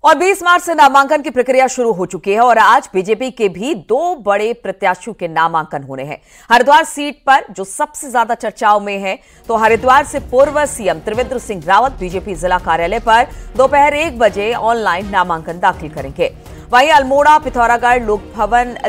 और 20 मार्च से नामांकन की प्रक्रिया शुरू हो चुकी है और आज बीजेपी के भी दो बड़े प्रत्याशियों के नामांकन होने हैं। हरिद्वार सीट पर जो सबसे ज्यादा चर्चाओं में है, तो हरिद्वार से पूर्व सीएम त्रिवेंद्र सिंह रावत बीजेपी जिला कार्यालय पर दोपहर 1 बजे ऑनलाइन नामांकन दाखिल करेंगे। वहीं अल्मोड़ा, पिथौरागढ़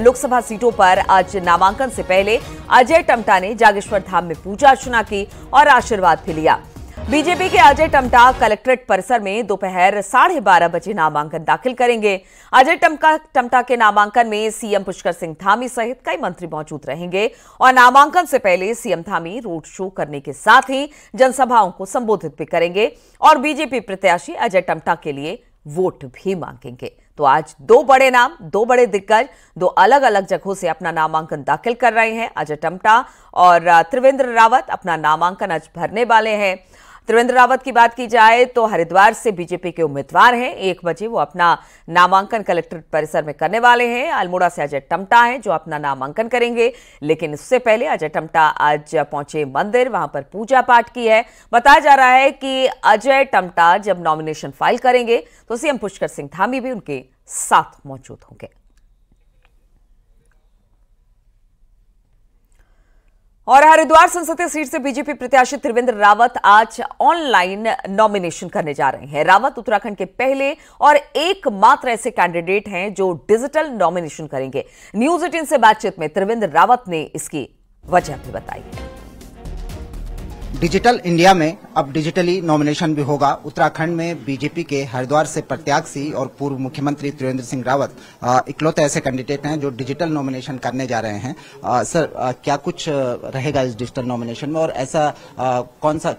लोकसभा सीटों पर आज नामांकन से पहले अजय टम्टा ने जागेश्वर धाम में पूजा अर्चना की और आशीर्वाद भी लिया। बीजेपी के अजय टम्टा कलेक्ट्रेट परिसर में दोपहर 12:30 बजे नामांकन दाखिल करेंगे। अजय टम्टा के नामांकन में सीएम पुष्कर सिंह धामी सहित कई मंत्री मौजूद रहेंगे और नामांकन से पहले सीएम धामी रोड शो करने के साथ ही जनसभाओं को संबोधित भी करेंगे और बीजेपी प्रत्याशी अजय टम्टा के लिए वोट भी मांगेंगे। तो आज दो बड़े नाम, दो बड़े दिग्गज दो अलग अलग जगहों से अपना नामांकन दाखिल कर रहे हैं। अजय टम्टा और त्रिवेंद्र रावत अपना नामांकन आज भरने वाले हैं। त्रिवेंद्र रावत की बात की जाए तो हरिद्वार से बीजेपी के उम्मीदवार हैं। 1 बजे वो अपना नामांकन कलेक्ट्रेट परिसर में करने वाले हैं। अल्मोड़ा से अजय टम्टा हैं जो अपना नामांकन करेंगे, लेकिन इससे पहले अजय टम्टा आज पहुंचे मंदिर, वहां पर पूजा पाठ की है। बताया जा रहा है कि अजय टम्टा जब नॉमिनेशन फाइल करेंगे तो सीएम पुष्कर सिंह धामी भी उनके साथ मौजूद होंगे। और हरिद्वार संसदीय सीट से बीजेपी प्रत्याशी त्रिवेंद्र रावत आज ऑनलाइन नॉमिनेशन करने जा रहे हैं। रावत उत्तराखंड के पहले और एकमात्र ऐसे कैंडिडेट हैं जो डिजिटल नॉमिनेशन करेंगे। न्यूज 18 से बातचीत में त्रिवेंद्र रावत ने इसकी वजह भी बताई है। डिजिटल इंडिया में अब डिजिटली नॉमिनेशन भी होगा। उत्तराखंड में बीजेपी के हरिद्वार से प्रत्याशी और पूर्व मुख्यमंत्री त्रिवेंद्र सिंह रावत इकलौते ऐसे कैंडिडेट हैं जो डिजिटल नॉमिनेशन करने जा रहे हैं। सर, क्या कुछ रहेगा इस डिजिटल नॉमिनेशन में और ऐसा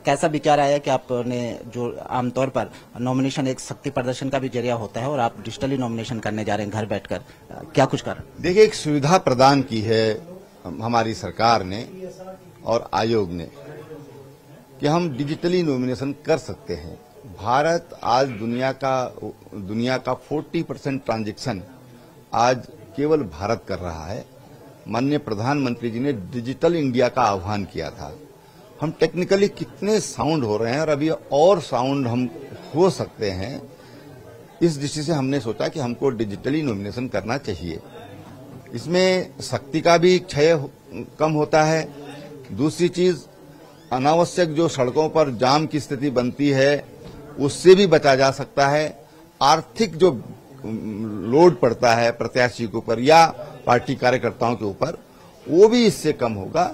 कैसा विचार आया कि आपने, जो आमतौर पर नॉमिनेशन एक शक्ति प्रदर्शन का भी जरिया होता है और आप डिजिटली नॉमिनेशन करने जा रहे हैं घर बैठकर, क्या कुछ कर? देखिए, एक सुविधा प्रदान की है हमारी सरकार ने और आयोग ने कि हम डिजिटली नॉमिनेशन कर सकते हैं। भारत आज दुनिया का 40% ट्रांजैक्शन आज केवल भारत कर रहा है। माननीय प्रधानमंत्री जी ने डिजिटल इंडिया का आह्वान किया था। हम टेक्निकली कितने साउंड हो रहे हैं और अभी और साउंड हम हो सकते हैं, इस दृष्टि से हमने सोचा कि हमको डिजिटली नॉमिनेशन करना चाहिए। इसमें शक्ति का भी क्षय कम होता है। दूसरी चीज, अनावश्यक जो सड़कों पर जाम की स्थिति बनती है उससे भी बचा जा सकता है। आर्थिक जो लोड पड़ता है प्रत्याशी के ऊपर या पार्टी कार्यकर्ताओं के ऊपर, वो भी इससे कम होगा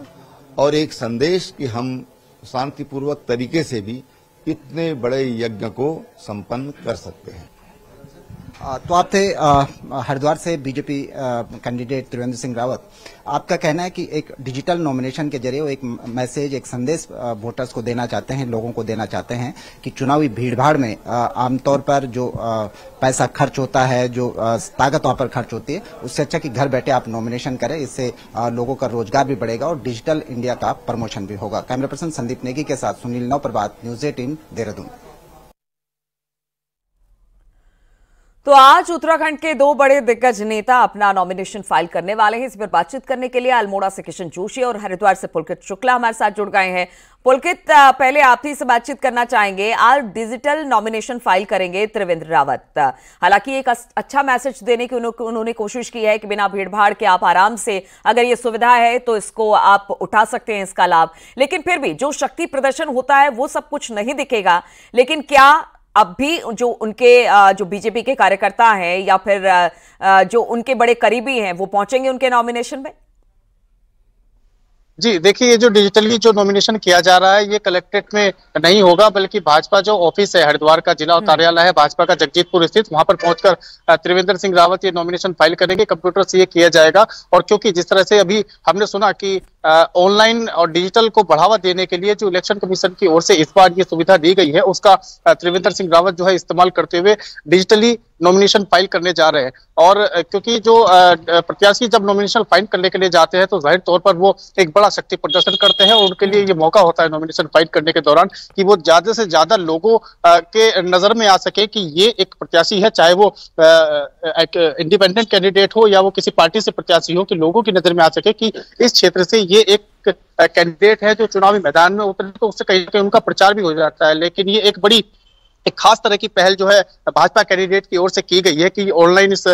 और एक संदेश कि हम शांतिपूर्वक तरीके से भी इतने बड़े यज्ञ को संपन्न कर सकते हैं। तो आप थे हरिद्वार से बीजेपी कैंडिडेट त्रिवेंद्र सिंह रावत। आपका कहना है कि एक डिजिटल नॉमिनेशन के जरिए वो एक मैसेज, एक संदेश वोटर्स को देना चाहते हैं, लोगों को देना चाहते हैं कि चुनावी भीड़भाड़ में आमतौर पर जो पैसा खर्च होता है, जो ताकत वहां पर खर्च होती है, उससे अच्छा कि घर बैठे आप नॉमिनेशन करें। इससे लोगों का रोजगार भी बढ़ेगा और डिजिटल इंडिया का प्रमोशन भी होगा। कैमरा पर्सन संदीप नेगी के साथ सुनील नौप्रभात, न्यूज 18 देहरादून। तो आज उत्तराखंड के दो बड़े दिग्गज नेता अपना नॉमिनेशन फाइल करने वाले हैं। इस पर बातचीत करने के लिए अल्मोड़ा से किशन जोशी और हरिद्वार से पुलकित शुक्ला हमारे साथ जुड़ गए हैं। पुलकित, पहले आप ही से बातचीत करना चाहेंगे। आज डिजिटल नॉमिनेशन फाइल करेंगे त्रिवेंद्र रावत। हालांकि एक अच्छा मैसेज देने की उन्होंने कोशिश की है कि बिना भीड़भाड़ के आप आराम से, अगर ये सुविधा है तो इसको आप उठा सकते हैं, इसका लाभ। लेकिन फिर भी जो शक्ति प्रदर्शन होता है वो सब कुछ नहीं दिखेगा। लेकिन क्या अब भी जो उनके जो बीजेपी के कार्यकर्ता हैं या फिर जो उनके बड़े करीबी हैं वो पहुंचेंगे उनके नॉमिनेशन में? जी देखिए, ये जो डिजिटली जो नॉमिनेशन किया जा रहा है ये कलेक्ट्रेट में नहीं होगा, बल्कि भाजपा जो ऑफिस है, हरिद्वार का जिला कार्यालय है भाजपा का जगजीतपुर स्थित, वहां पर पहुंचकर त्रिवेंद्र सिंह रावत ये नॉमिनेशन फाइल करेंगे। कंप्यूटर से ये किया जाएगा और क्योंकि जिस तरह से अभी हमने सुना कि ऑनलाइन और डिजिटल को बढ़ावा देने के लिए जो इलेक्शन कमीशन की ओर से इस बार ये सुविधा दी गई है, उसका त्रिवेंद्र सिंह रावत जो है इस्तेमाल करते हुए डिजिटली नॉमिनेशन फाइल करने जा रहे हैं। और क्योंकि जो प्रत्याशी जब नॉमिनेशन फाइल करने के लिए जाते हैं तो जाहिर तौर पर वो एक बड़ा शक्ति प्रदर्शन करते हैं और उनके लिए ये मौका होता है नॉमिनेशन फाइल करने के दौरान कि वो ज्यादा से ज्यादा लोगों के नजर में आ सके कि ये एक प्रत्याशी है, चाहे वो एक इंडिपेंडेंट कैंडिडेट हो या वो किसी पार्टी से प्रत्याशी हो, कि लोगों की नजर में आ सके कि इस क्षेत्र से ये एक कैंडिडेट है जो चुनावी मैदान में उतरे, तो उससे कहीं उनका प्रचार भी हो जाता है। लेकिन ये एक बड़ी एक खास तरह की पहल जो है भाजपा कैंडिडेट की ओर से की गई है कि ऑनलाइन इस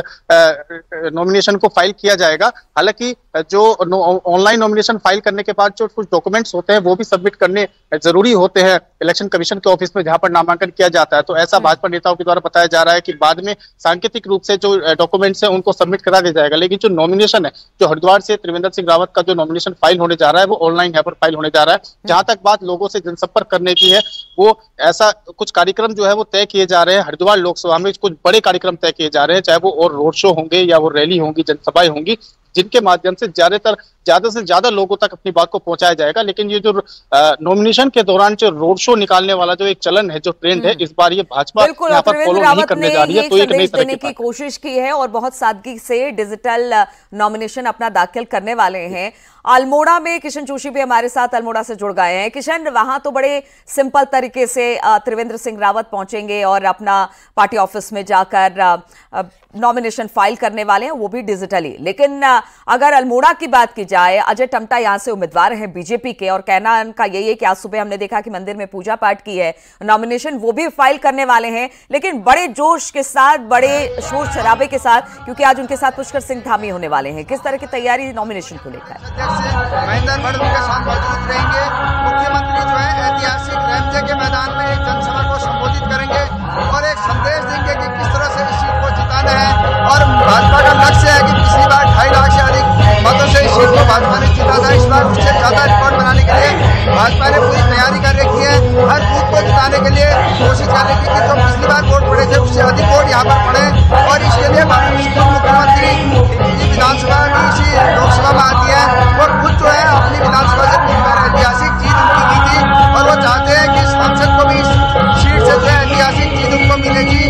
नॉमिनेशन को फाइल किया जाएगा। हालांकि जो ऑनलाइन नॉमिनेशन फाइल करने के बाद जो कुछ डॉक्यूमेंट्स होते हैं वो भी सबमिट करने जरूरी होते हैं इलेक्शन कमीशन के ऑफिस में जहां पर नामांकन किया जाता है। तो ऐसा भाजपा नेताओं के द्वारा बताया जा रहा है कि बाद में सांकेतिक रूप से जो डॉक्यूमेंट्स हैं उनको सबमिट करा दिया जाएगा। लेकिन जो नॉमिनेशन है, जो हरिद्वार से त्रिवेंद्र सिंह रावत का जो नॉमिनेशन फाइल होने जा रहा है वो ऑनलाइन यहाँ पर फाइल होने जा रहा है। जहां तक बात लोगों से जनसंपर्क करने की है, वो ऐसा कुछ कार्यक्रम जो है वो तय किए जा रहे हैं। हरिद्वार लोकसभा में कुछ बड़े कार्यक्रम तय किए जा रहे हैं, चाहे वो और रोड शो होंगे या वो रैली होंगी, जनसभाएं होंगी, जिनके माध्यम से ज्यादा से ज्यादा लोगों तक अपनी बात को पहुंचाया जाएगा। लेकिन ये जो नॉमिनेशन के दौरान जो रोड शो निकालने वाला जो एक चलन है, जो ट्रेंड है, इस बार ये भाजपा यहाँ पर फॉलो नहीं करने जा रही है। तो एक नई तरह की कोशिश की है और बहुत सादगी से डिजिटल नॉमिनेशन अपना दाखिल करने वाले हैं। अल्मोड़ा में किशन जोशी भी हमारे साथ अल्मोड़ा से जुड़ गए हैं। किशन, वहां तो बड़े सिंपल तरीके से त्रिवेंद्र सिंह रावत पहुंचेंगे और अपना पार्टी ऑफिस में जाकर नॉमिनेशन फाइल करने वाले हैं, वो भी डिजिटली। लेकिन अगर अल्मोड़ा की बात की जाए, अजय टम्टा यहां से उम्मीदवार हैं बीजेपी के और कहना उनका यही है कि आज सुबह हमने देखा कि मंदिर में पूजा पाठ की है, नॉमिनेशन वो भी फाइल करने वाले हैं, लेकिन बड़े जोश के साथ, बड़े शोर शराबे के साथ, क्योंकि आज उनके साथ पुष्कर सिंह धामी होने वाले हैं। किस तरह की तैयारी नॉमिनेशन को लेकर? महेंद्र भट्ट के साथ मौजूद रहेंगे। मुख्यमंत्री जो है ऐतिहासिक रैमजे के मैदान में एक जनसभा को संबोधित करेंगे और एक संदेश देंगे कि किस तरह से इस सीट को जिताना है। और भाजपा का लक्ष्य है कि पिछली बार 2.5 लाख से अधिक मतों से इस सीट को भाजपा ने जीता था। इस बार उससे ज्यादा रिकॉर्ड बनाने के लिए भाजपा ने पूरी तैयारी कर रखी है। हर बूथ को जिताने के लिए कोशिश कर रही थी कि जो पिछली बार वोट पड़े थे उससे अधिक वोट यहाँ पर पड़े, और इसके लिए मुख्यमंत्री विधानसभा इसी लोकसभा में आती है, वो खुद जो है अपनी विधानसभा से 3 बार ऐतिहासिक जीत उनकी की थी और वो चाहते हैं कि इस संसद को भी इस सीट से जो है ऐतिहासिक जीत उनको मिलेगी।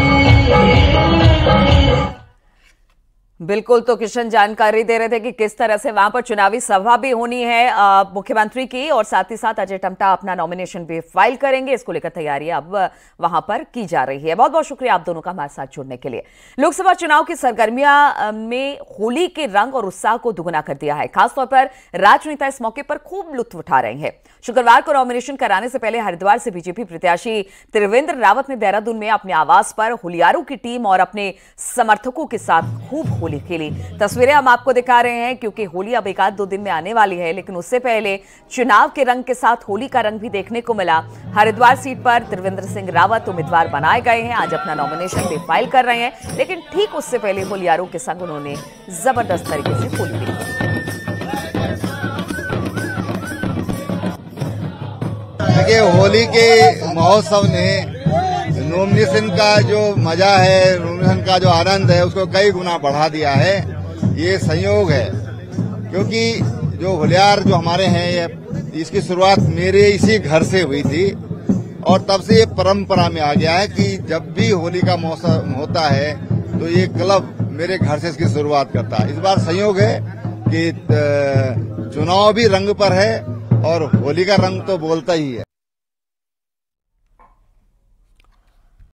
बिल्कुल, तो किशन जानकारी दे रहे थे कि किस तरह से वहां पर चुनावी सभा भी होनी है मुख्यमंत्री की, और साथ ही साथ अजय टम्टा अपना नॉमिनेशन भी फाइल करेंगे। इसको लेकर तैयारी अब वहां पर की जा रही है। बहुत बहुत शुक्रिया आप दोनों का हमारे साथ जुड़ने के लिए। लोकसभा चुनाव की सरगर्मियां में होली के रंग और उत्साह को दुगना कर दिया है। खासतौर पर राजनेता इस मौके पर खूब लुत्फ उठा रहे हैं। शुक्रवार को नॉमिनेशन कराने से पहले हरिद्वार से बीजेपी प्रत्याशी त्रिवेंद्र रावत ने देहरादून में अपने आवास पर होलियारों की टीम और अपने समर्थकों के साथ खूब होली खेली। तस्वीरें हम आपको दिखा रहे हैं क्योंकि होली अब 1-2 दिन में आने वाली है, लेकिन उससे पहले चुनाव के रंग के साथ होली का रंग भी देखने को मिला। हरिद्वार सीट पर त्रिवेंद्र सिंह रावत उम्मीदवार बनाए गए हैं, आज अपना नॉमिनेशन भी फाइल कर रहे हैं, लेकिन ठीक उससे पहले होलियारों के संग उन्होंने जबरदस्त तरीके से होली खेली। देखिए, होली के महोत्सव ने नॉमिनेशन का जो मजा है, नॉमिनेशन का जो आनंद है, उसको कई गुना बढ़ा दिया है। ये संयोग है क्योंकि जो होलियार जो हमारे हैं, इसकी शुरुआत मेरे इसी घर से हुई थी और तब से ये परंपरा में आ गया है कि जब भी होली का मौसम होता है तो ये क्लब मेरे घर से इसकी शुरुआत करता है। इस बार संयोग है कि चुनाव भी रंग पर है और होली का रंग तो बोलता ही है।